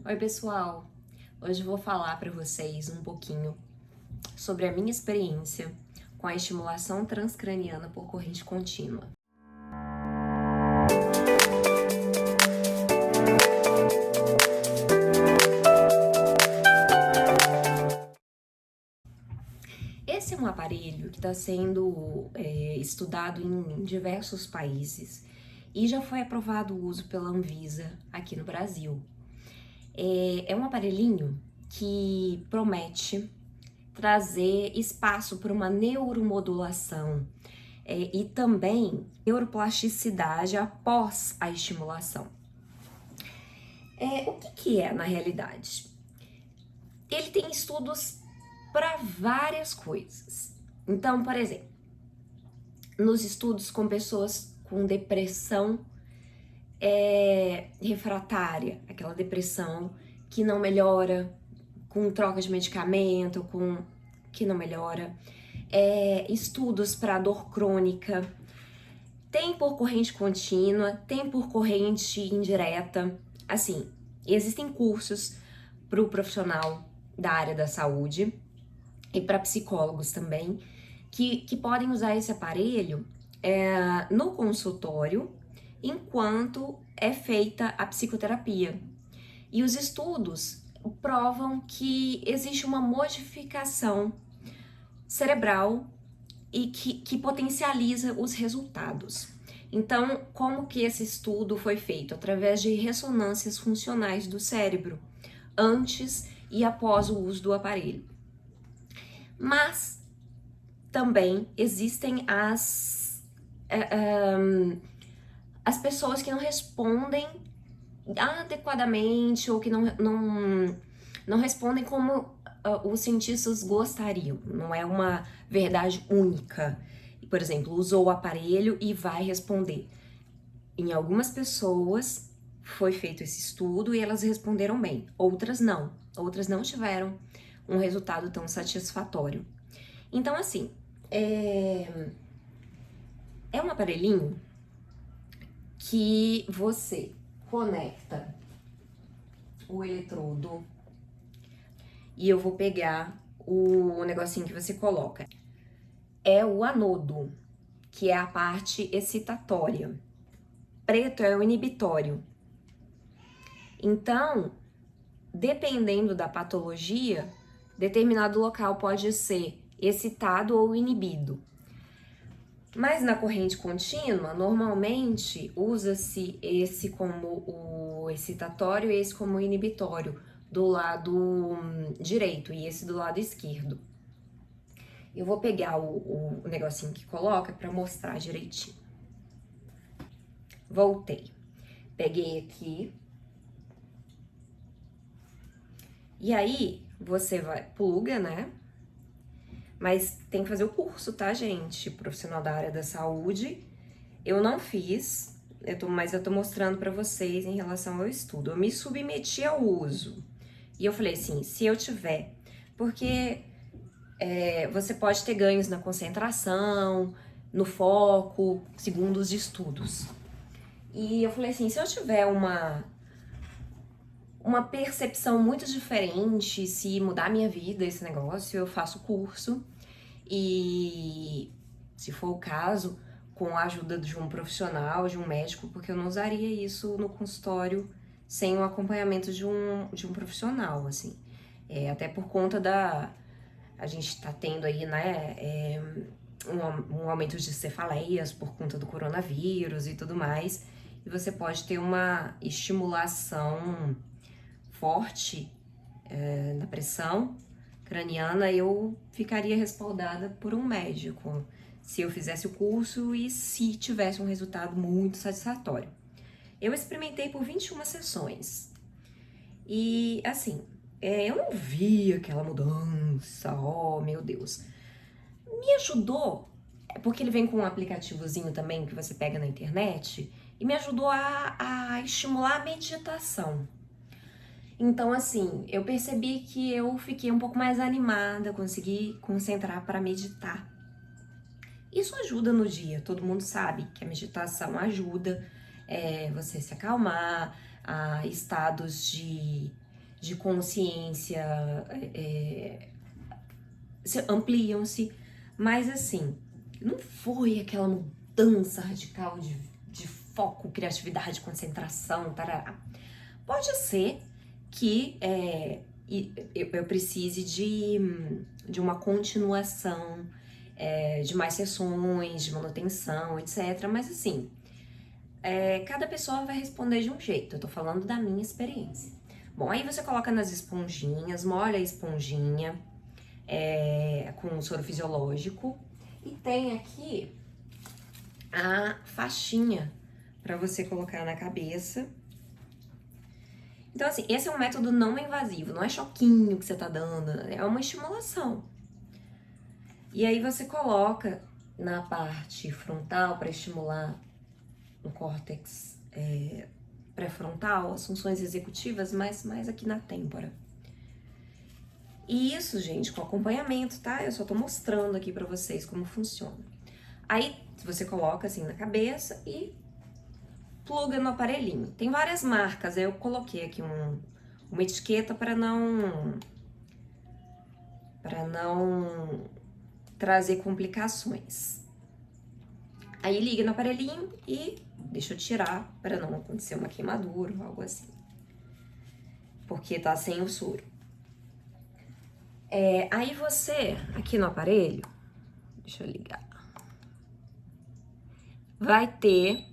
Oi, pessoal! Hoje eu vou falar para vocês um pouquinho sobre a minha experiência com a estimulação transcraniana por corrente contínua. Esse é um aparelho que está sendo estudado em diversos países e já foi aprovado o uso pela Anvisa aqui no Brasil. É um aparelhinho que promete trazer espaço para uma neuromodulação e também neuroplasticidade após a estimulação. O que é na realidade? Ele tem estudos para várias coisas. Então, por exemplo, nos estudos com pessoas com depressão refratária, aquela depressão que não melhora com troca de medicamento, que não melhora, estudos para dor crônica, tem por corrente contínua, tem por corrente indireta, assim, existem cursos para o profissional da área da saúde e para psicólogos também, que podem usar esse aparelho no consultório enquanto é feita a psicoterapia. E os estudos provam que existe uma modificação cerebral e que potencializa os resultados. Então, como que esse estudo foi feito? Através de ressonâncias funcionais do cérebro, antes e após o uso do aparelho. Mas também existem as pessoas que não respondem adequadamente ou que não respondem como os cientistas gostariam. Não é uma verdade única. Por exemplo, usou o aparelho e vai responder. Em algumas pessoas foi feito esse estudo e elas responderam bem. Outras não. Outras não tiveram um resultado tão satisfatório. Então, assim, é um aparelhinho que você conecta o eletrodo e eu vou pegar o negocinho que você coloca. É o anodo, que é a parte excitatória. Preto é o inibitório. Então, dependendo da patologia, determinado local pode ser excitado ou inibido. Mas na corrente contínua, normalmente usa-se esse como o excitatório e esse como o inibitório do lado direito e esse do lado esquerdo. Eu vou pegar o negocinho que coloca para mostrar direitinho. Voltei. Peguei aqui. E aí, você pluga, né? Mas tem que fazer o curso, tá, gente? Profissional da área da saúde. Eu não fiz, mas eu tô mostrando pra vocês em relação ao estudo. Eu me submeti ao uso. E eu falei assim, se eu tiver... Porque você pode ter ganhos na concentração, no foco, segundo os estudos. E eu falei assim, se eu tiver uma percepção muito diferente, se mudar a minha vida esse negócio, eu faço curso e, se for o caso, com a ajuda de um profissional, de um médico, porque eu não usaria isso no consultório sem o acompanhamento de um profissional, assim. Até por conta a gente tá tendo aí, né, um aumento de cefaleias por conta do coronavírus e tudo mais, e você pode ter uma estimulação forte na pressão craniana, eu ficaria respaldada por um médico se eu fizesse o curso e se tivesse um resultado muito satisfatório. Eu experimentei por 21 sessões e, assim, eu não vi aquela mudança, oh meu Deus. Me ajudou, porque ele vem com um aplicativozinho também que você pega na internet, e me ajudou a estimular a meditação. Então, assim, eu percebi que eu fiquei um pouco mais animada, consegui concentrar para meditar. Isso ajuda no dia, todo mundo sabe que a meditação ajuda você se acalmar, a estados de de consciência ampliam-se, mas assim, não foi aquela mudança radical de foco, criatividade, concentração, tarará. Pode ser que eu precise de uma continuação, de mais sessões, de manutenção, etc. Mas assim, cada pessoa vai responder de um jeito. Eu tô falando da minha experiência. Bom, aí você coloca nas esponjinhas, molha a esponjinha com soro fisiológico. E tem aqui a faixinha para você colocar na cabeça. Então, assim, esse é um método não invasivo, não é choquinho que você tá dando, é uma estimulação. E aí você coloca na parte frontal para estimular no córtex pré-frontal, as funções executivas, mas mais aqui na têmpora. E isso, gente, com acompanhamento, tá? Eu só tô mostrando aqui pra vocês como funciona. Aí, você coloca assim na cabeça e pluga no aparelhinho. Tem várias marcas, eu coloquei aqui uma etiqueta para não trazer complicações. Aí liga no aparelhinho e deixa eu tirar para não acontecer uma queimadura ou algo assim. Porque tá sem o soro. Aí você, aqui no aparelho, deixa eu ligar, vai ter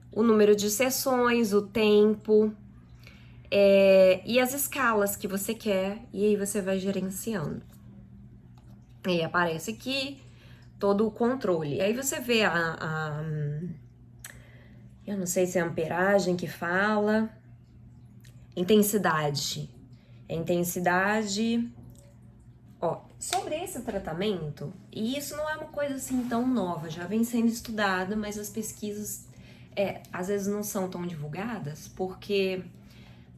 o número de sessões, o tempo e as escalas que você quer, e aí você vai gerenciando. E aparece aqui todo o controle. Aí você vê eu não sei se é amperagem que fala, intensidade. Intensidade. Ó, sobre esse tratamento, e isso não é uma coisa assim tão nova, já vem sendo estudada, mas as pesquisas às vezes não são tão divulgadas, porque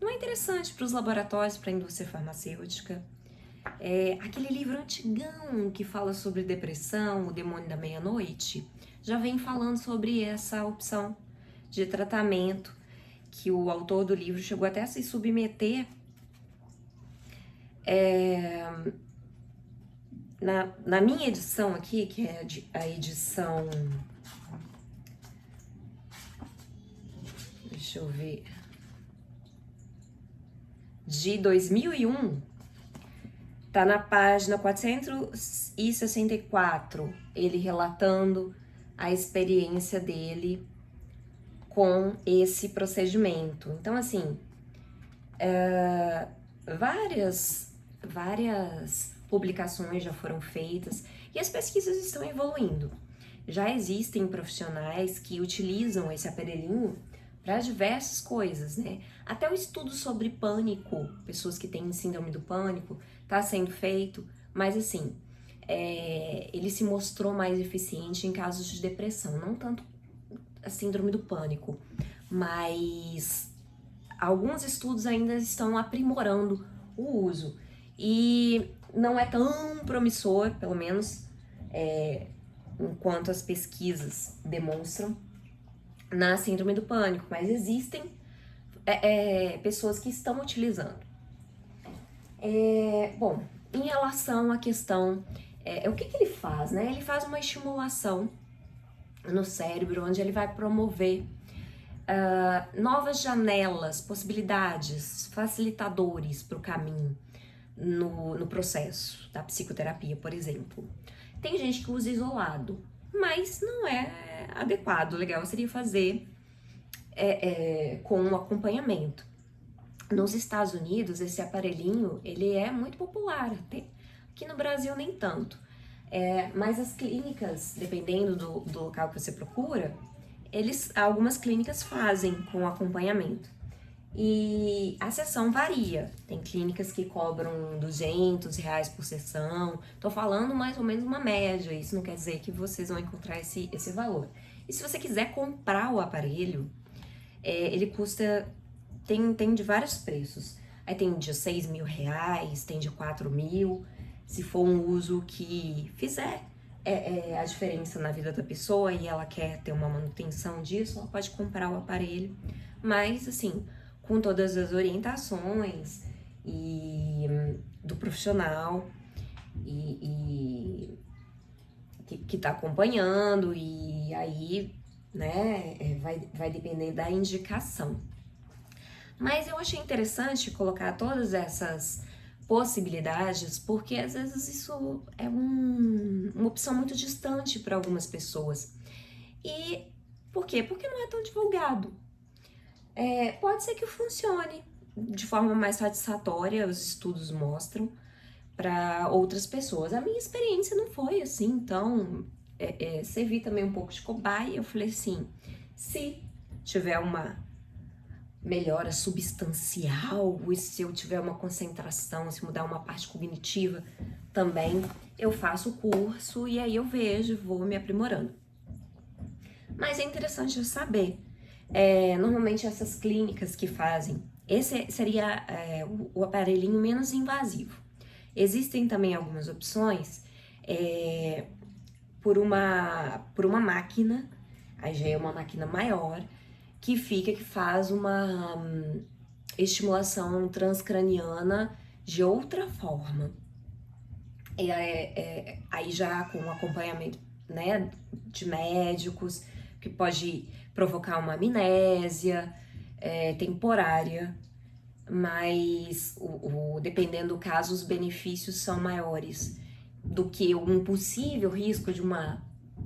não é interessante para os laboratórios, para a indústria farmacêutica. Aquele livro antigão que fala sobre depressão, O Demônio da Meia-Noite, já vem falando sobre essa opção de tratamento, que o autor do livro chegou até a se submeter na minha edição aqui, que é a edição, deixa eu ver, de 2001, tá na página 464, ele relatando a experiência dele com esse procedimento. Então, assim, várias publicações já foram feitas e as pesquisas estão evoluindo. Já existem profissionais que utilizam esse aparelhinho para diversas coisas, né? Até o estudo sobre pânico, pessoas que têm síndrome do pânico, está sendo feito, mas assim, ele se mostrou mais eficiente em casos de depressão, não tanto a síndrome do pânico, mas alguns estudos ainda estão aprimorando o uso e não é tão promissor, pelo menos enquanto as pesquisas demonstram, na síndrome do pânico, mas existem pessoas que estão utilizando. Bom, em relação à questão, o que ele faz, né? Ele faz uma estimulação no cérebro, onde ele vai promover novas janelas, possibilidades, facilitadores para o caminho no processo da psicoterapia, por exemplo. Tem gente que usa isolado, mas não é adequado. O legal seria fazer com um acompanhamento. Nos Estados Unidos, esse aparelhinho, ele é muito popular, até aqui no Brasil nem tanto. Mas as clínicas, dependendo do local que você procura, algumas clínicas fazem com acompanhamento. E a sessão varia. Tem clínicas que cobram R$200 por sessão. Tô falando mais ou menos uma média. Isso não quer dizer que vocês vão encontrar esse valor. E se você quiser comprar o aparelho, ele custa... Tem de vários preços. Aí tem de R$6.000, tem de R$4.000. Se for um uso que fizer a diferença na vida da pessoa e ela quer ter uma manutenção disso, ela pode comprar o aparelho. Mas, assim, com todas as orientações e do profissional e que tá acompanhando, e aí, né, vai depender da indicação. Mas eu achei interessante colocar todas essas possibilidades, porque às vezes isso é uma opção muito distante para algumas pessoas. E por quê? Porque não é tão divulgado. Pode ser que funcione de forma mais satisfatória, os estudos mostram, para outras pessoas. A minha experiência não foi assim, então servi também um pouco de cobaia. Eu falei assim, se tiver uma melhora substancial, e se eu tiver uma concentração, se mudar uma parte cognitiva, também eu faço o curso e aí eu vejo, vou me aprimorando. Mas é interessante saber, normalmente essas clínicas que fazem, esse seria o aparelhinho menos invasivo. Existem também algumas opções por uma máquina, aí já é uma máquina maior, que faz uma estimulação transcraniana de outra forma. Aí já com acompanhamento, né, de médicos, que pode provocar uma amnésia temporária, mas dependendo do caso, os benefícios são maiores do que um possível risco de uma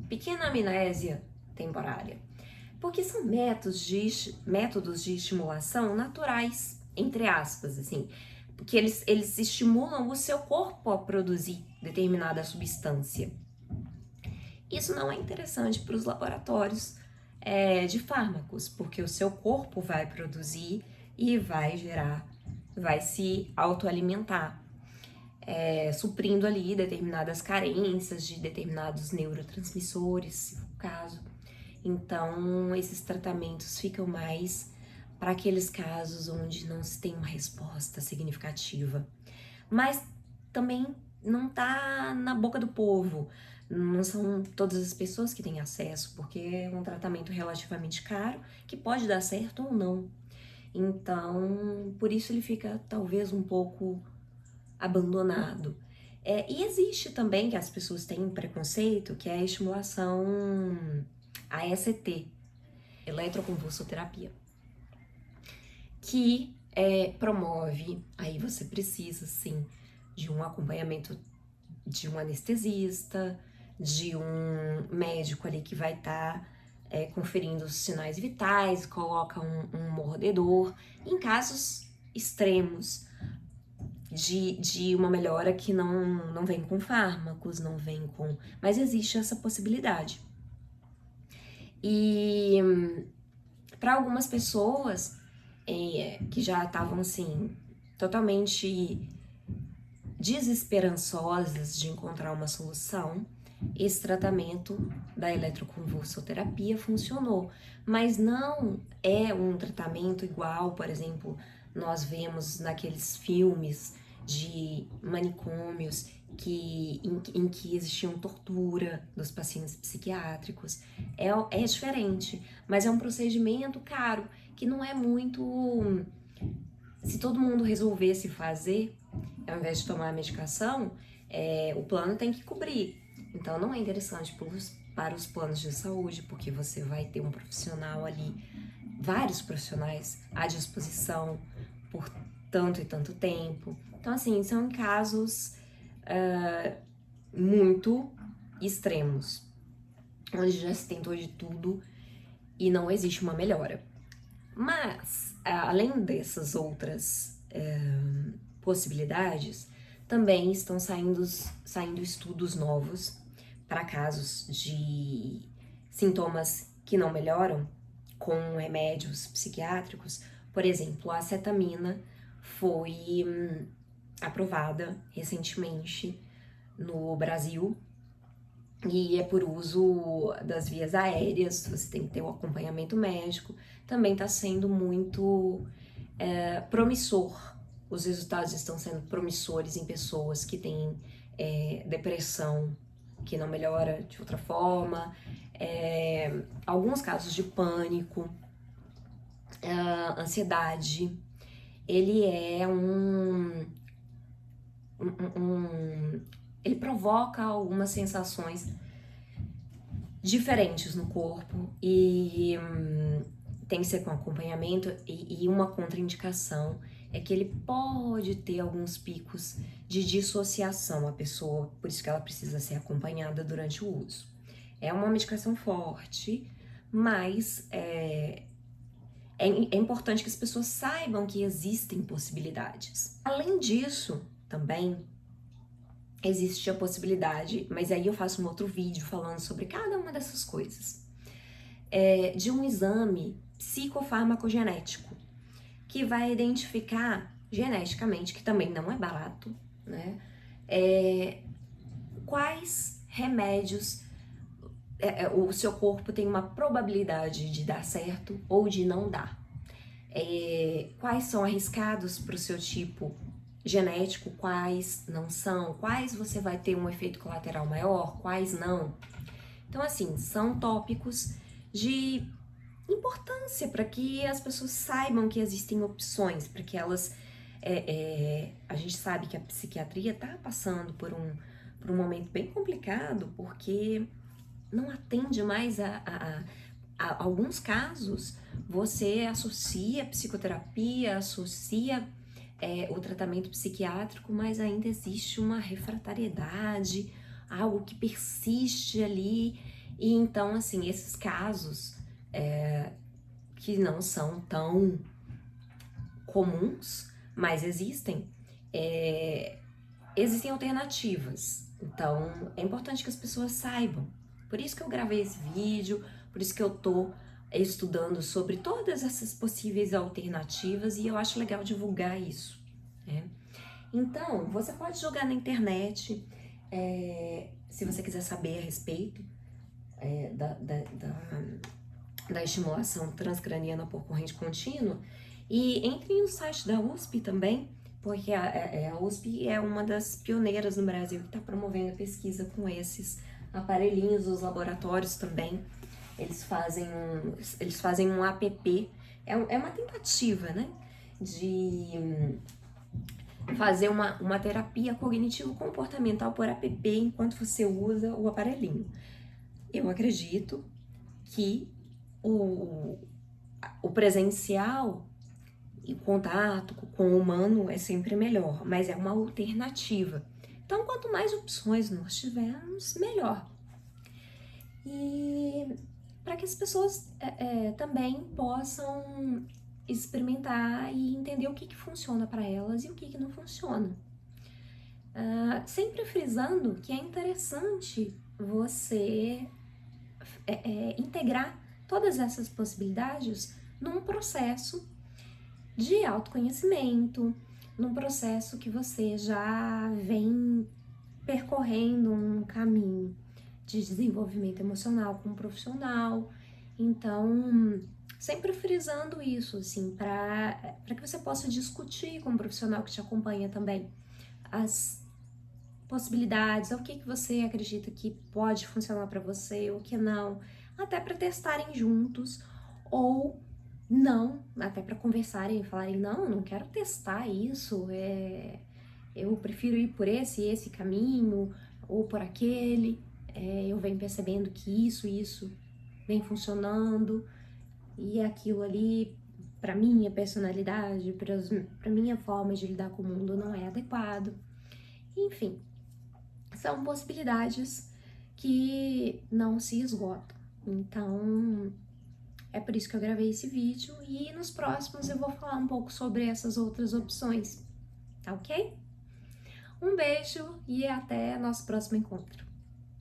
pequena amnésia temporária. Porque são métodos de estimulação naturais, entre aspas, assim, porque eles estimulam o seu corpo a produzir determinada substância. Isso não é interessante para os laboratórios de fármacos, porque o seu corpo vai produzir e vai se autoalimentar, suprindo ali determinadas carências de determinados neurotransmissores, se for o caso. Então, esses tratamentos ficam mais para aqueles casos onde não se tem uma resposta significativa. Mas também não tá na boca do povo. Não são todas as pessoas que têm acesso, porque é um tratamento relativamente caro, que pode dar certo ou não. Então, por isso ele fica talvez um pouco abandonado. E existe também, que as pessoas têm preconceito, que é a estimulação AECT, eletroconvulsoterapia, que promove, aí você precisa sim de um acompanhamento de um anestesista, de um médico ali que vai estar conferindo os sinais vitais, coloca um mordedor, em casos extremos de uma melhora que não vem com fármacos, não vem com... Mas existe essa possibilidade. E para algumas pessoas que já estavam assim, totalmente desesperançosas de encontrar uma solução, esse tratamento da eletroconvulsoterapia funcionou, mas não é um tratamento igual, por exemplo, nós vemos naqueles filmes de manicômios em que existiam tortura dos pacientes psiquiátricos. É diferente, mas é um procedimento caro, que não é muito... Se todo mundo resolvesse fazer, ao invés de tomar a medicação, o plano tem que cobrir. Então não é interessante para os planos de saúde, porque você vai ter um profissional ali, vários profissionais à disposição por tanto e tanto tempo. Então assim, são casos muito extremos, onde já se tentou de tudo e não existe uma melhora. Mas, além dessas outras possibilidades, também estão saindo estudos novos para casos de sintomas que não melhoram com remédios psiquiátricos. Por exemplo, a acetamina foi aprovada recentemente no Brasil e é por uso das vias aéreas, você tem que ter um acompanhamento médico. Também está sendo muito promissor. Os resultados estão sendo promissores em pessoas que têm depressão, que não melhora de outra forma, alguns casos de pânico. ansiedade. Ele é ele provoca algumas sensações diferentes no corpo e tem que ser com acompanhamento, e uma contraindicação é que ele pode ter alguns picos de dissociação, a pessoa, por isso que ela precisa ser acompanhada durante o uso. É uma medicação forte, mas é importante que as pessoas saibam que existem possibilidades. Além disso, também existe a possibilidade, mas aí eu faço um outro vídeo falando sobre cada uma dessas coisas, de um exame psicofarmacogenético, que vai identificar geneticamente, que também não é barato, né, quais remédios o seu corpo tem uma probabilidade de dar certo ou de não dar. Quais são arriscados para o seu tipo genético, quais não são, quais você vai ter um efeito colateral maior, quais não. Então, assim, são tópicos de importância para que as pessoas saibam que existem opções, para que elas... a gente sabe que a psiquiatria está passando por um momento bem complicado, porque não atende mais a alguns casos, você associa psicoterapia, associa o tratamento psiquiátrico, mas ainda existe uma refratariedade, algo que persiste ali. E então, assim, esses casos que não são tão comuns, mas existem alternativas. Então, é importante que as pessoas saibam. Por isso que eu gravei esse vídeo, por isso que eu tô estudando sobre todas essas possíveis alternativas, e eu acho legal divulgar isso, né? Então, você pode jogar na internet, se você quiser saber a respeito da estimulação transcraniana por corrente contínua, e entre no site da USP também, porque a USP é uma das pioneiras no Brasil que está promovendo a pesquisa com esses aparelhinhos. Os laboratórios também, eles fazem um app, é uma tentativa, né, de fazer uma terapia cognitivo-comportamental por app enquanto você usa o aparelhinho. Eu acredito que o presencial e contato com o humano é sempre melhor, mas é uma alternativa. Então, quanto mais opções nós tivermos, melhor. E para que as pessoas também possam experimentar e entender o que funciona para elas e o que não funciona. Sempre frisando que é interessante você integrar todas essas possibilidades num processo de autoconhecimento, num processo que você já vem percorrendo um caminho de desenvolvimento emocional com um profissional. Então, sempre frisando isso, assim, para que você possa discutir com um profissional que te acompanha também as possibilidades, o que você acredita que pode funcionar para você, o que não, até para testarem juntos, ou não, até para conversarem e falarem, não quero testar isso, eu prefiro ir por esse caminho, ou por aquele, eu venho percebendo que isso vem funcionando, e aquilo ali, para minha personalidade, para minha forma de lidar com o mundo, não é adequado. Enfim, são possibilidades que não se esgotam. Então, é por isso que eu gravei esse vídeo, e nos próximos eu vou falar um pouco sobre essas outras opções, tá ok? Um beijo e até nosso próximo encontro.